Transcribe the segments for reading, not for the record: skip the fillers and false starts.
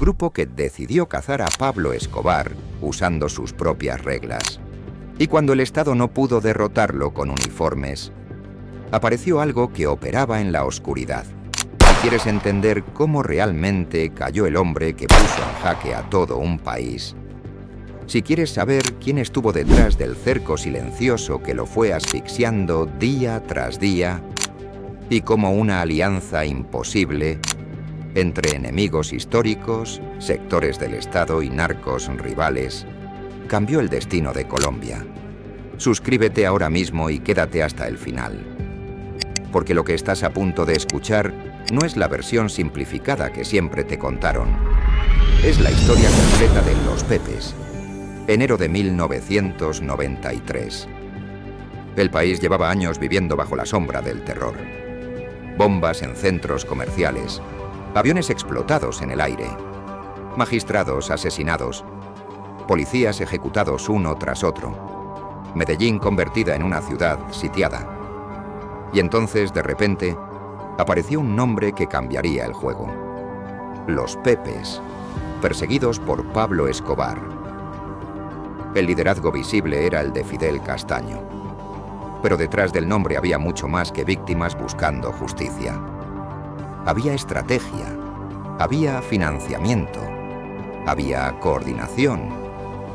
grupo que decidió cazar a Pablo Escobar usando sus propias reglas. Y cuando el Estado no pudo derrotarlo con uniformes, apareció algo que operaba en la oscuridad. Si quieres entender cómo realmente cayó el hombre que puso en jaque a todo un país, si quieres saber quién estuvo detrás del cerco silencioso que lo fue asfixiando día tras día, y cómo una alianza imposible entre enemigos históricos, sectores del Estado y narcos rivales cambió el destino de Colombia. Suscríbete ahora mismo y quédate hasta el final, porque lo que estás a punto de escuchar no es la versión simplificada que siempre te contaron. Es la historia completa de Los Pepes. Enero de 1993. El país llevaba años viviendo bajo la sombra del terror. Bombas en centros comerciales, aviones explotados en el aire, magistrados asesinados, policías ejecutados uno tras otro, Medellín convertida en una ciudad sitiada. Y entonces, de repente, apareció un nombre que cambiaría el juego. Los Pepes, perseguidos por Pablo Escobar. El liderazgo visible era el de Fidel Castaño. Pero detrás del nombre había mucho más que víctimas buscando justicia. Había estrategia, había financiamiento, había coordinación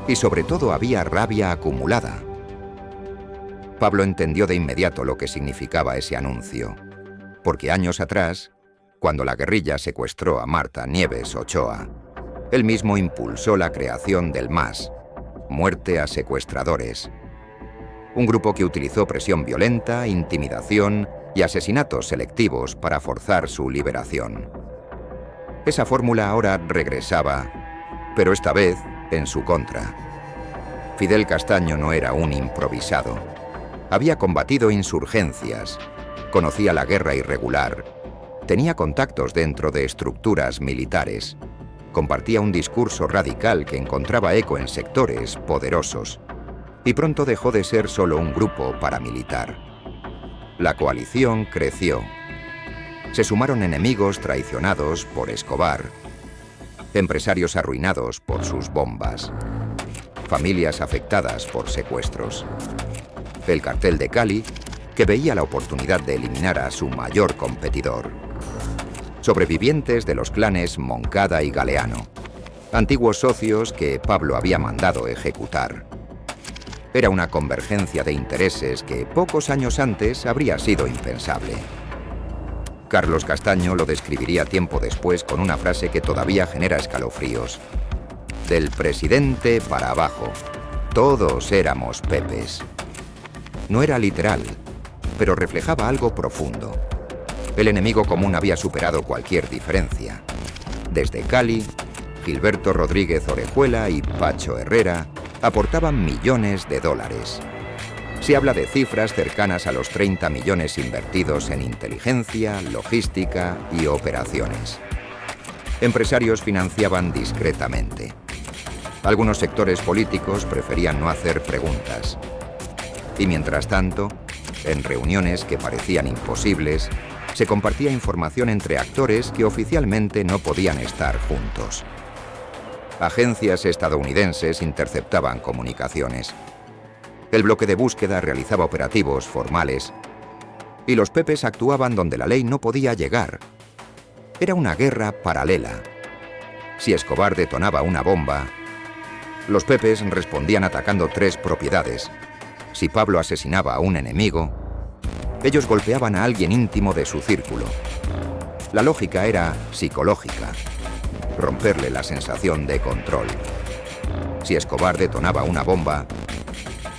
y sobre todo había rabia acumulada. Pablo entendió de inmediato lo que significaba ese anuncio, porque años atrás, cuando la guerrilla secuestró a Marta Nieves Ochoa, él mismo impulsó la creación del MAS, Muerte a Secuestradores, un grupo que utilizó presión violenta, intimidación y asesinatos selectivos para forzar su liberación. Esa fórmula ahora regresaba, pero esta vez en su contra. Fidel Castaño no era un improvisado. Había combatido insurgencias, conocía la guerra irregular, tenía contactos dentro de estructuras militares, compartía un discurso radical que encontraba eco en sectores poderosos, y pronto dejó de ser solo un grupo paramilitar. La coalición creció. Se sumaron enemigos traicionados por Escobar, empresarios arruinados por sus bombas, familias afectadas por secuestros. El cartel de Cali, que veía la oportunidad de eliminar a su mayor competidor. Sobrevivientes de los clanes Moncada y Galeano, antiguos socios que Pablo había mandado ejecutar. Era una convergencia de intereses que pocos años antes habría sido impensable. Carlos Castaño lo describiría tiempo después con una frase que todavía genera escalofríos. Del presidente para abajo, todos éramos Pepes. No era literal, pero reflejaba algo profundo. El enemigo común había superado cualquier diferencia. Desde Cali, Gilberto Rodríguez Orejuela y Pacho Herrera aportaban millones de dólares. Se habla de cifras cercanas a los 30 millones invertidos en inteligencia, logística y operaciones. Empresarios financiaban discretamente. Algunos sectores políticos preferían no hacer preguntas. Y mientras tanto, en reuniones que parecían imposibles, se compartía información entre actores que oficialmente no podían estar juntos. Agencias estadounidenses interceptaban comunicaciones. El bloque de búsqueda realizaba operativos formales y los Pepes actuaban donde la ley no podía llegar. Era una guerra paralela. Si Escobar detonaba una bomba, los Pepes respondían atacando 3 propiedades. Si Pablo asesinaba a un enemigo, ellos golpeaban a alguien íntimo de su círculo. La lógica era psicológica, romperle la sensación de control. Si Escobar detonaba una bomba,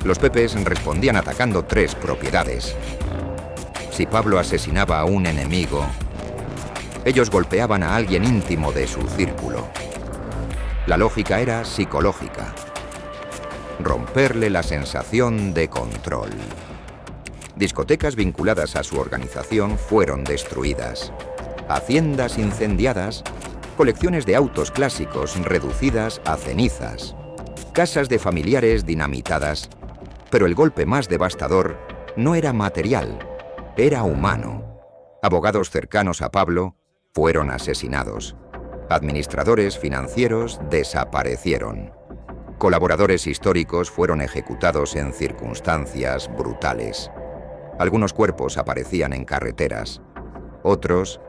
los Pepes respondían atacando 3 propiedades. Si Pablo asesinaba a un enemigo, ellos golpeaban a alguien íntimo de su círculo. La lógica era psicológica, romperle la sensación de control. Discotecas vinculadas a su organización fueron destruidas, haciendas incendiadas, colecciones de autos clásicos reducidas a cenizas, casas de familiares dinamitadas, pero el golpe más devastador no era material, era humano. Abogados cercanos a Pablo fueron asesinados. Administradores financieros desaparecieron. Colaboradores históricos fueron ejecutados en circunstancias brutales. Algunos cuerpos aparecían en carreteras. Otros,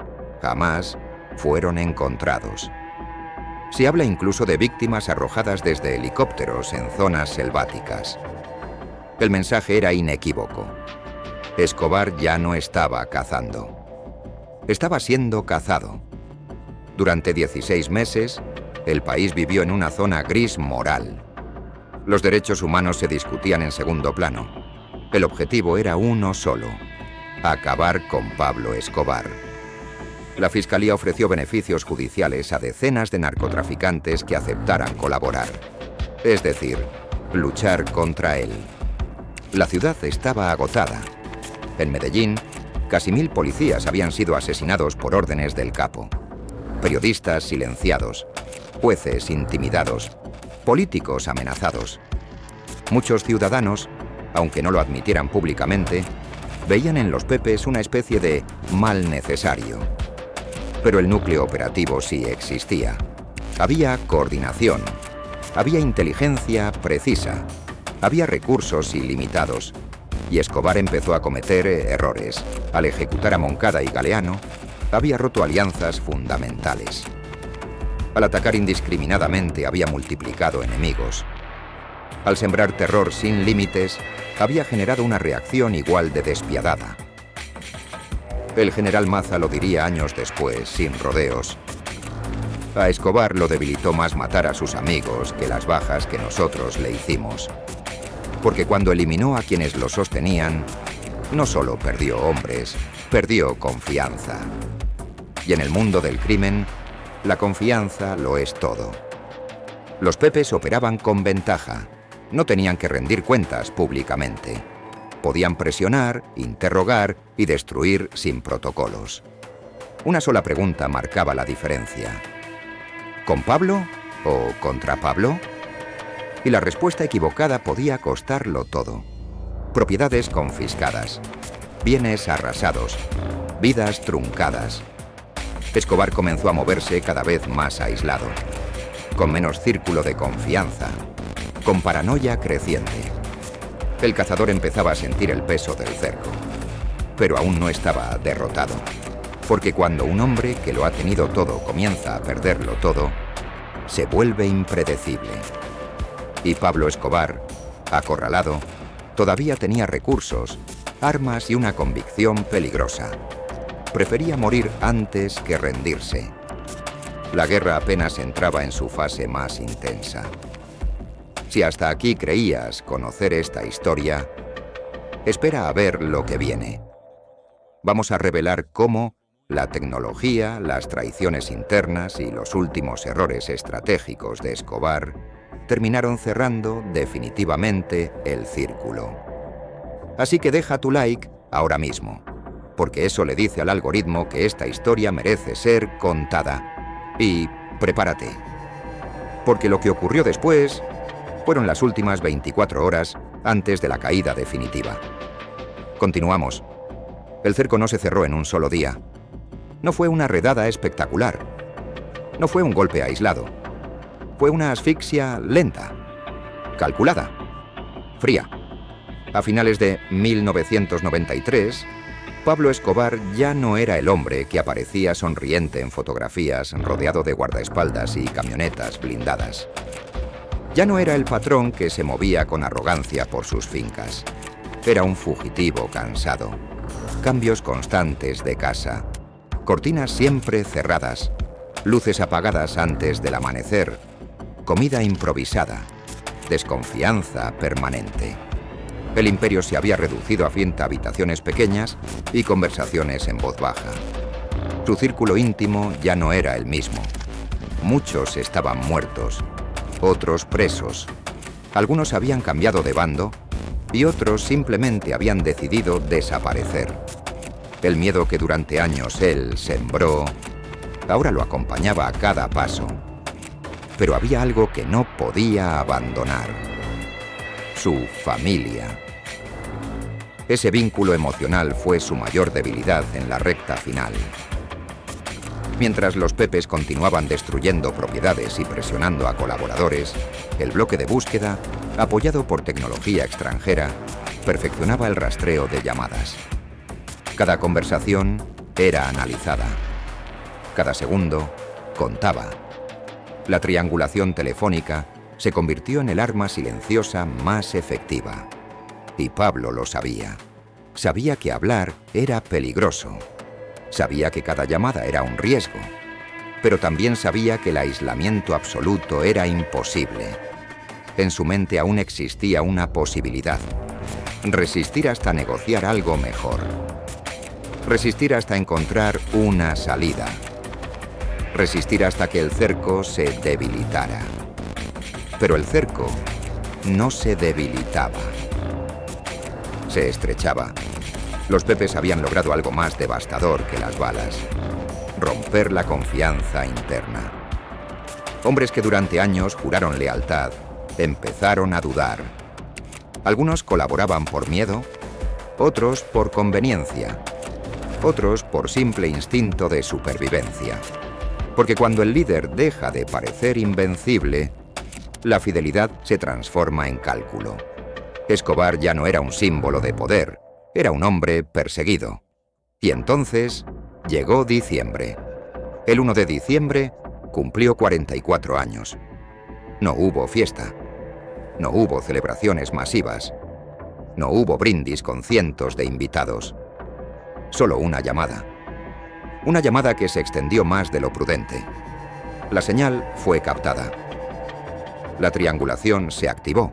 jamás, fueron encontrados. Se habla incluso de víctimas arrojadas desde helicópteros en zonas selváticas. El mensaje era inequívoco. Escobar ya no estaba cazando. Estaba siendo cazado. Durante 16 meses, el país vivió en una zona gris moral. Los derechos humanos se discutían en segundo plano. El objetivo era uno solo: acabar con Pablo Escobar. La Fiscalía ofreció beneficios judiciales a decenas de narcotraficantes que aceptaran colaborar. Es decir, luchar contra él. La ciudad estaba agotada. En Medellín, casi 1000 policías habían sido asesinados por órdenes del capo. Periodistas silenciados, jueces intimidados, políticos amenazados. Muchos ciudadanos, aunque no lo admitieran públicamente, veían en los Pepes una especie de mal necesario. Pero el núcleo operativo sí existía. Había coordinación, había inteligencia precisa, había recursos ilimitados. Y Escobar empezó a cometer errores. Al ejecutar a Moncada y Galeano, había roto alianzas fundamentales. Al atacar indiscriminadamente, había multiplicado enemigos. Al sembrar terror sin límites, había generado una reacción igual de despiadada. El general Maza lo diría años después, sin rodeos. A Escobar lo debilitó más matar a sus amigos que las bajas que nosotros le hicimos. Porque cuando eliminó a quienes lo sostenían, no solo perdió hombres, perdió confianza. Y en el mundo del crimen, la confianza lo es todo. Los Pepes operaban con ventaja. No tenían que rendir cuentas públicamente. Podían presionar, interrogar y destruir sin protocolos. Una sola pregunta marcaba la diferencia: ¿con Pablo o contra Pablo? Y la respuesta equivocada podía costarlo todo. Propiedades confiscadas, bienes arrasados, vidas truncadas. Escobar comenzó a moverse cada vez más aislado, con menos círculo de confianza, con paranoia creciente. El cazador empezaba a sentir el peso del cerco, pero aún no estaba derrotado, porque cuando un hombre que lo ha tenido todo comienza a perderlo todo, se vuelve impredecible. Y Pablo Escobar, acorralado, todavía tenía recursos, armas y una convicción peligrosa. Prefería morir antes que rendirse. La guerra apenas entraba en su fase más intensa. Si hasta aquí creías conocer esta historia, espera a ver lo que viene. Vamos a revelar cómo la tecnología, las traiciones internas y los últimos errores estratégicos de Escobar terminaron cerrando definitivamente el círculo. Así que deja tu like ahora mismo, porque eso le dice al algoritmo que esta historia merece ser contada. Y prepárate, porque lo que ocurrió después fueron las últimas 24 horas antes de la caída definitiva. Continuamos. El cerco no se cerró en un solo día. No fue una redada espectacular. No fue un golpe aislado. Fue una asfixia lenta, calculada, fría. A finales de 1993, Pablo Escobar ya no era el hombre que aparecía sonriente en fotografías rodeado de guardaespaldas y camionetas blindadas. Ya no era el patrón que se movía con arrogancia por sus fincas. Era un fugitivo cansado. Cambios constantes de casa. Cortinas siempre cerradas. Luces apagadas antes del amanecer. Comida improvisada. Desconfianza permanente. El imperio se había reducido a 100 habitaciones pequeñas y conversaciones en voz baja. Su círculo íntimo ya no era el mismo. Muchos estaban muertos. Otros presos. Algunos habían cambiado de bando y otros simplemente habían decidido desaparecer. El miedo que durante años él sembró, ahora lo acompañaba a cada paso. Pero había algo que no podía abandonar: su familia. Ese vínculo emocional fue su mayor debilidad en la recta final. Mientras los Pepes continuaban destruyendo propiedades y presionando a colaboradores, el bloque de búsqueda, apoyado por tecnología extranjera, perfeccionaba el rastreo de llamadas. Cada conversación era analizada. Cada segundo contaba. La triangulación telefónica se convirtió en el arma silenciosa más efectiva. Y Pablo lo sabía. Sabía que hablar era peligroso. Sabía que cada llamada era un riesgo. Pero también sabía que el aislamiento absoluto era imposible. En su mente aún existía una posibilidad. Resistir hasta negociar algo mejor. Resistir hasta encontrar una salida. Resistir hasta que el cerco se debilitara. Pero el cerco no se debilitaba. Se estrechaba. Los Pepes habían logrado algo más devastador que las balas. Romper la confianza interna. Hombres que durante años juraron lealtad, empezaron a dudar. Algunos colaboraban por miedo, otros por conveniencia, otros por simple instinto de supervivencia. Porque cuando el líder deja de parecer invencible, la fidelidad se transforma en cálculo. Escobar ya no era un símbolo de poder, era un hombre perseguido. Y entonces llegó diciembre. El 1 de diciembre cumplió 44 años. No hubo fiesta. No hubo celebraciones masivas. No hubo brindis con cientos de invitados. Solo una llamada. Una llamada que se extendió más de lo prudente. La señal fue captada. La triangulación se activó.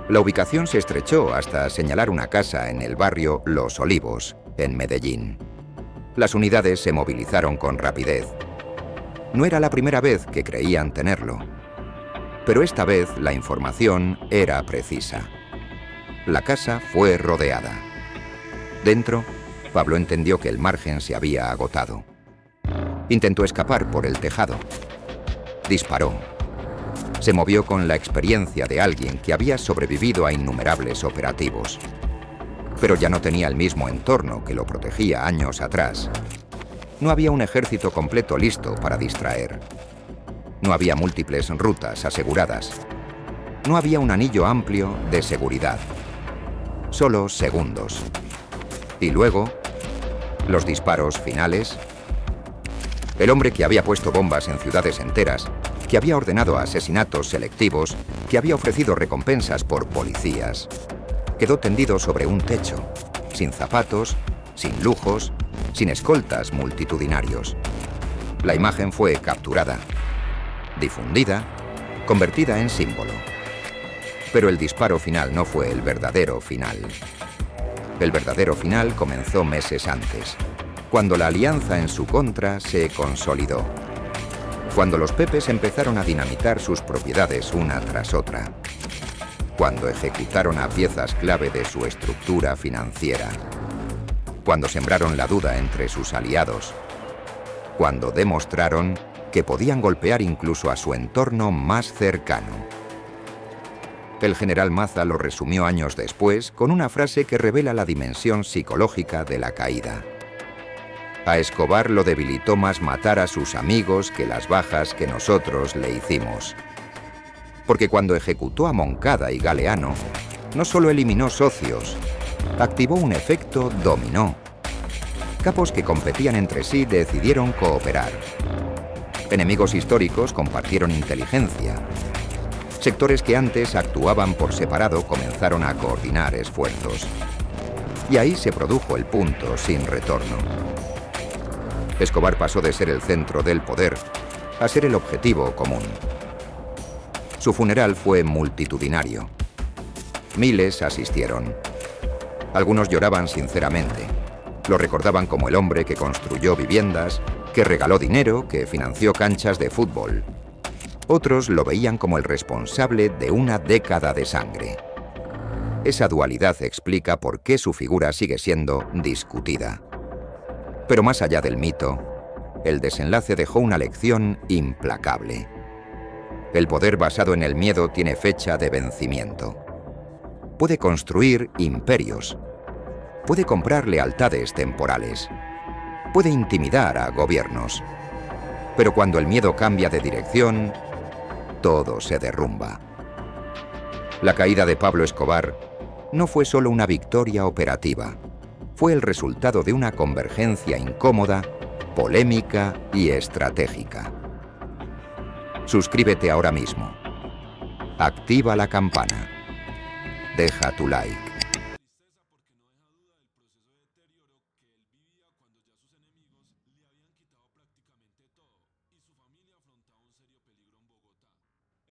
La ubicación se estrechó hasta señalar una casa en el barrio Los Olivos, en Medellín. Las unidades se movilizaron con rapidez. No era la primera vez que creían tenerlo. Pero esta vez la información era precisa. La casa fue rodeada. Dentro, Pablo entendió que el margen se había agotado. Intentó escapar por el tejado. Disparó. Se movió con la experiencia de alguien que había sobrevivido a innumerables operativos. Pero ya no tenía el mismo entorno que lo protegía años atrás. No había un ejército completo listo para distraer. No había múltiples rutas aseguradas. No había un anillo amplio de seguridad. Solo segundos. Y luego, los disparos finales. El hombre que había puesto bombas en ciudades enteras, que había ordenado asesinatos selectivos, que había ofrecido recompensas por policías, quedó tendido sobre un techo, sin zapatos, sin lujos, sin escoltas multitudinarios. La imagen fue capturada, difundida, convertida en símbolo. Pero el disparo final no fue el verdadero final. El verdadero final comenzó meses antes, cuando la alianza en su contra se consolidó. Cuando los Pepes empezaron a dinamitar sus propiedades una tras otra. Cuando ejecutaron a piezas clave de su estructura financiera. Cuando sembraron la duda entre sus aliados. Cuando demostraron que podían golpear incluso a su entorno más cercano. El general Maza lo resumió años después con una frase que revela la dimensión psicológica de la caída. A Escobar lo debilitó más matar a sus amigos que las bajas que nosotros le hicimos. Porque cuando ejecutó a Moncada y Galeano, no solo eliminó socios, activó un efecto dominó. Capos que competían entre sí decidieron cooperar. Enemigos históricos compartieron inteligencia. Sectores que antes actuaban por separado comenzaron a coordinar esfuerzos. Y ahí se produjo el punto sin retorno. Escobar pasó de ser el centro del poder a ser el objetivo común. Su funeral fue multitudinario. Miles asistieron. Algunos lloraban sinceramente. Lo recordaban como el hombre que construyó viviendas, que regaló dinero, que financió canchas de fútbol. Otros lo veían como el responsable de una década de sangre. Esa dualidad explica por qué su figura sigue siendo discutida. Pero más allá del mito, el desenlace dejó una lección implacable. El poder basado en el miedo tiene fecha de vencimiento. Puede construir imperios. Puede comprar lealtades temporales. Puede intimidar a gobiernos. Pero cuando el miedo cambia de dirección, todo se derrumba. La caída de Pablo Escobar no fue solo una victoria operativa, fue el resultado de una convergencia incómoda, polémica y estratégica. Suscríbete ahora mismo. Activa la campana. Deja tu like.